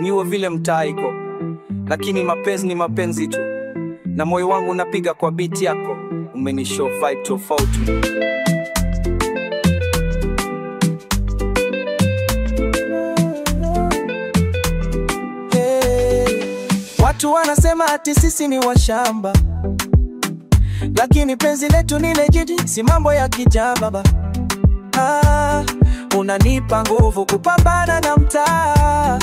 niwe vile mtaa iko, lakini mapenzi ni mapenzi tu, na moyo wangu napiga kwa beat yako. Umenishow vibe tofauti. Watu wanasema ati sisi ni washamba, lakini penzi letu ni legit, si mambo ya kijaba. Unanipa nguvu kupambana na mtaa,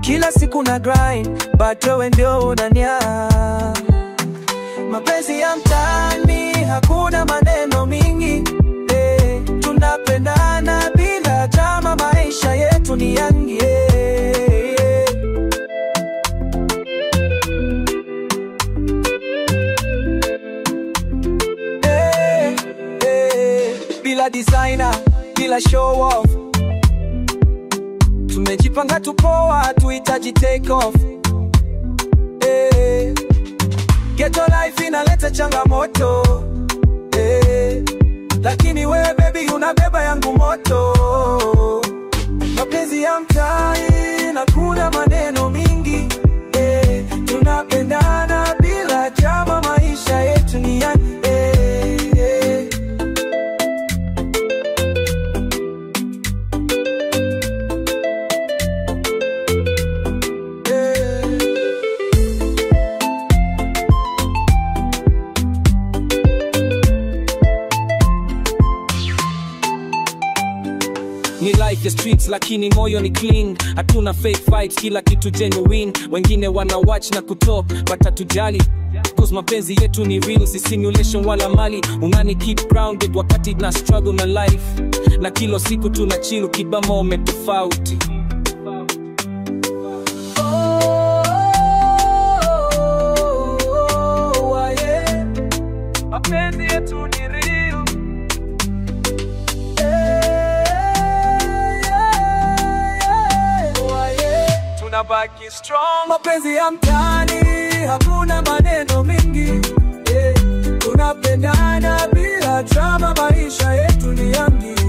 kila siku na grind, but wewe ndio unania. Mapenzi ya mtaani hakuna maneno mingi, tunapendana bila drama, maisha yetu ni yangi. Bila designer, bila show off, tumejipanga tupoa, tuhitaji take off. Ghetto life inaleta changamoto, lakini wewe baby unabeba yangu moto. Mapenzi ya mtaani na kuna maneno mingi, tunapendana bila drama, maisha yetu ni yangi. Ni life ya streets lakini moyo ni clean, hatuna fake fights, kila kitu genuine. Wengine wana watch na kutalk but hatujali, cause mapenzi yetu ni real, si simulation wala mali. Unani keep grounded wakati na struggle na life, na kila siku tuna chill kiba moment tofauti. Mapenzi yetu ni real, tunabaki strong. Mapenzi ya mtaani hakuna maneno mingi, tunapendana bila drama, maisha yetu ni yangi.